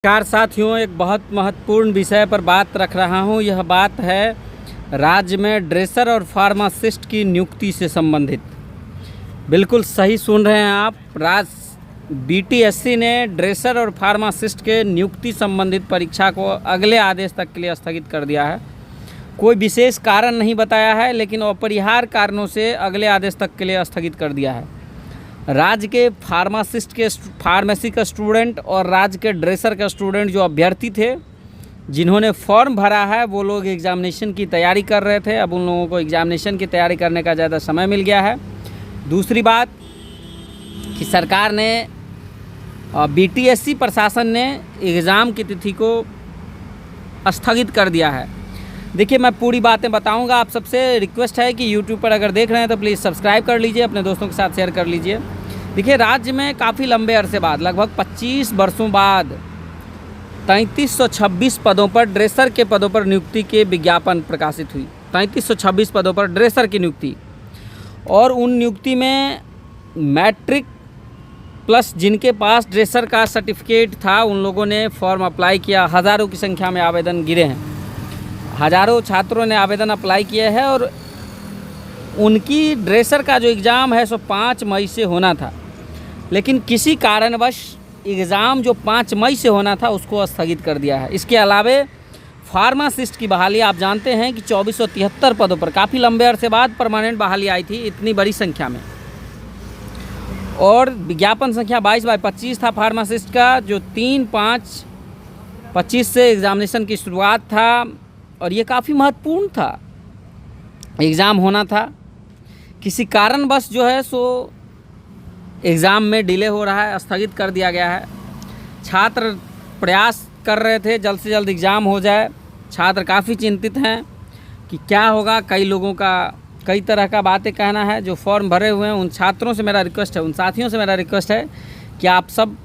नमस्कार साथियों, एक बहुत महत्वपूर्ण विषय पर बात रख रहा हूं। यह बात है राज्य में ड्रेसर और फार्मासिस्ट की नियुक्ति से संबंधित। बिल्कुल सही सुन रहे हैं आप। बीटीएससी ने ड्रेसर और फार्मासिस्ट के नियुक्ति संबंधित परीक्षा को अगले आदेश तक के लिए स्थगित कर दिया है। कोई विशेष कारण नहीं बताया है, लेकिन अपरिहार्य कारणों से अगले आदेश तक के लिए स्थगित कर दिया है। राज्य के फार्मेसी का स्टूडेंट और राज्य के ड्रेसर का स्टूडेंट जो अभ्यर्थी थे, जिन्होंने फॉर्म भरा है, वो लोग एग्ज़ामिनेशन की तैयारी कर रहे थे। अब उन लोगों को एग्ज़ामिनेशन की तैयारी करने का ज़्यादा समय मिल गया है। दूसरी बात कि सरकार ने बीटीएससी प्रशासन ने एग्ज़ाम की तिथि को स्थगित कर दिया है। देखिए, मैं पूरी बातें बताऊंगा। आप सबसे रिक्वेस्ट है कि यूट्यूब पर अगर देख रहे हैं तो प्लीज़ सब्सक्राइब कर लीजिए, अपने दोस्तों के साथ शेयर कर लीजिए। देखिए, राज्य में काफ़ी लंबे अरसे बाद, लगभग 25 वर्षों बाद 3326 पदों पर ड्रेसर के पदों पर नियुक्ति के विज्ञापन प्रकाशित हुई। 3326 पदों पर ड्रेसर की नियुक्ति, और उन नियुक्ति में मैट्रिक प्लस जिनके पास ड्रेसर का सर्टिफिकेट था, उन लोगों ने फॉर्म अप्लाई किया। हज़ारों की संख्या में आवेदन गिरे हैं। हज़ारों छात्रों ने आवेदन अप्लाई किया है, और उनकी ड्रेसर का जो एग्ज़ाम है सो 5 मई से होना था, लेकिन किसी कारणवश एग्ज़ाम जो 5 मई से होना था उसको स्थगित कर दिया है। इसके अलावे फार्मासिस्ट की बहाली, आप जानते हैं कि 2473 पदों पर काफ़ी लंबे अरसे बाद परमानेंट बहाली आई थी, इतनी बड़ी संख्या में। और विज्ञापन संख्या 22/25 था फार्मासिस्ट का, जो 3/5/25 से एग्ज़ामिनेशन की शुरुआत था, और ये काफ़ी महत्वपूर्ण था। एग्ज़ाम होना था, किसी कारणवश जो है सो एग्ज़ाम में डिले हो रहा है, स्थगित कर दिया गया है। छात्र प्रयास कर रहे थे जल्द से जल्द एग्ज़ाम हो जाए। छात्र काफ़ी चिंतित हैं कि क्या होगा। कई लोगों का कई तरह का बातें कहना है। जो फॉर्म भरे हुए हैं उन छात्रों से मेरा रिक्वेस्ट है, उन साथियों से मेरा रिक्वेस्ट है कि आप सब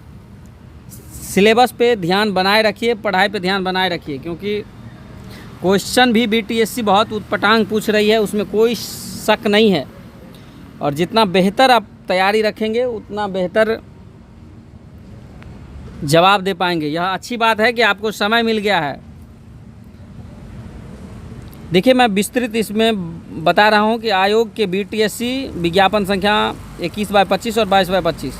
सिलेबस पे ध्यान बनाए रखिए, पढ़ाई पे ध्यान बनाए रखिए, क्योंकि क्वेश्चन भी बीटीएससी बहुत उटपटांग पूछ रही है, उसमें कोई शक नहीं है। और जितना बेहतर आप तैयारी रखेंगे उतना बेहतर जवाब दे पाएंगे। यह अच्छी बात है कि आपको समय मिल गया है। देखिए, मैं विस्तृत इसमें बता रहा हूं कि आयोग के बीटीएससी विज्ञापन संख्या 21/25 और 22/25,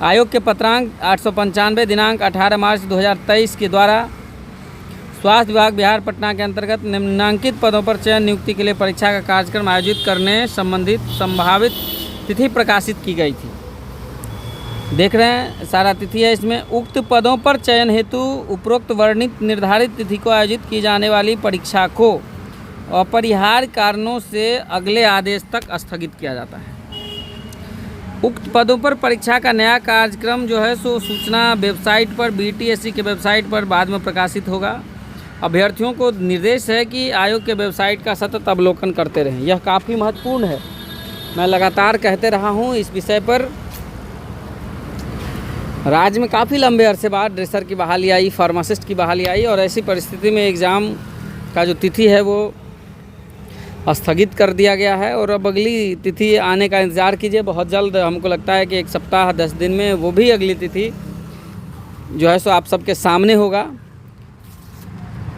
आयोग के पत्रांक 895 दिनांक 18 मार्च 2023 के द्वारा स्वास्थ्य विभाग बिहार पटना के अंतर्गत निम्नांकित पदों पर चयन नियुक्ति के लिए परीक्षा का कार्यक्रम आयोजित करने संबंधित संभावित तिथि प्रकाशित की गई थी। देख रहे हैं, सारा तिथि है इसमें। उक्त पदों पर चयन हेतु उपरोक्त वर्णित निर्धारित तिथि को आयोजित की जाने वाली परीक्षा को अपरिहार्य कारणों से अगले आदेश तक स्थगित किया जाता है। उक्त पदों पर परीक्षा का नया कार्यक्रम जो है सो सूचना वेबसाइट पर, बीटीएससी के वेबसाइट पर बाद में प्रकाशित होगा। अभ्यर्थियों को निर्देश है कि आयोग के वेबसाइट का सतत अवलोकन करते रहें। यह काफ़ी महत्वपूर्ण है। मैं लगातार कहते रहा हूँ इस विषय पर। राज्य में काफ़ी लंबे अरसे बाद ड्रेसर की बहाली आई, फार्मासिस्ट की बहाली आई, और ऐसी परिस्थिति में एग्ज़ाम का जो तिथि है वो स्थगित कर दिया गया है। और अब अगली तिथि आने का इंतज़ार कीजिए। बहुत जल्द, हमको लगता है कि 1 सप्ताह 10 दिन में वो भी अगली तिथि जो है सो आप सबके सामने होगा।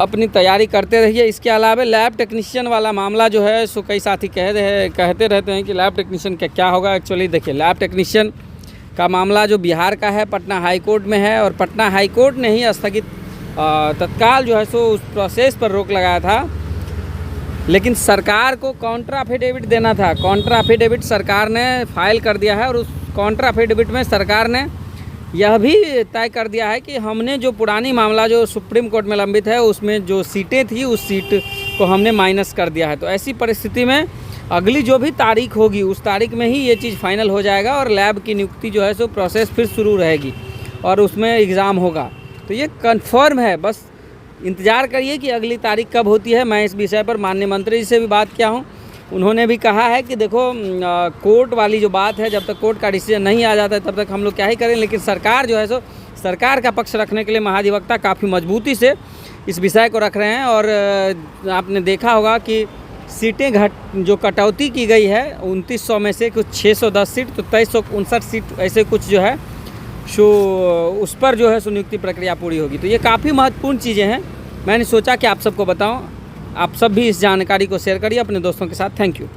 अपनी तैयारी करते रहिए। इसके अलावा लैब टेक्नीशियन वाला मामला जो है सो कई साथी कहते रहते हैं कि लैब टेक्नीशियन का क्या होगा। एक्चुअली देखिए, लैब टेक्नीशियन का मामला जो बिहार का है, पटना हाई कोर्ट में है, और पटना हाई कोर्ट ने ही स्थगित तत्काल जो है सो उस प्रोसेस पर रोक लगाया था। लेकिन सरकार को काउंटर एफिडेविट देना था। काउंटर एफिडेविट सरकार ने फाइल कर दिया है, और उस काउंटर एफिडेविट में सरकार ने यह भी तय कर दिया है कि हमने जो पुरानी मामला जो सुप्रीम कोर्ट में लंबित है, उसमें जो सीटें थी उस सीट को हमने माइनस कर दिया है। तो ऐसी परिस्थिति में अगली जो भी तारीख होगी उस तारीख में ही ये चीज़ फाइनल हो जाएगा, और लैब की नियुक्ति जो है सो प्रोसेस फिर शुरू रहेगी, और उसमें एग्ज़ाम होगा। तो ये कन्फर्म है। बस इंतज़ार करिए कि अगली तारीख कब होती है। मैं इस विषय पर माननीय मंत्री जी से भी बात किया हूँ। उन्होंने भी कहा है कि देखो, कोर्ट वाली जो बात है, जब तक कोर्ट का डिसीजन नहीं आ जाता है तब तक हम लोग क्या ही करें। लेकिन सरकार जो है सो सरकार का पक्ष रखने के लिए महाधिवक्ता काफ़ी मजबूती से इस विषय को रख रहे हैं। और आपने देखा होगा कि सीटें जो कटौती की गई है 2900 में से कुछ 610 सीट, तो 2359 सीट ऐसे कुछ जो है सो उस पर जो है सो नियुक्ति प्रक्रिया पूरी होगी। तो ये काफ़ी महत्वपूर्ण चीज़ें हैं, मैंने सोचा कि आप सबको बताऊं। आप सब भी इस जानकारी को शेयर करिए अपने दोस्तों के साथ। Thank you.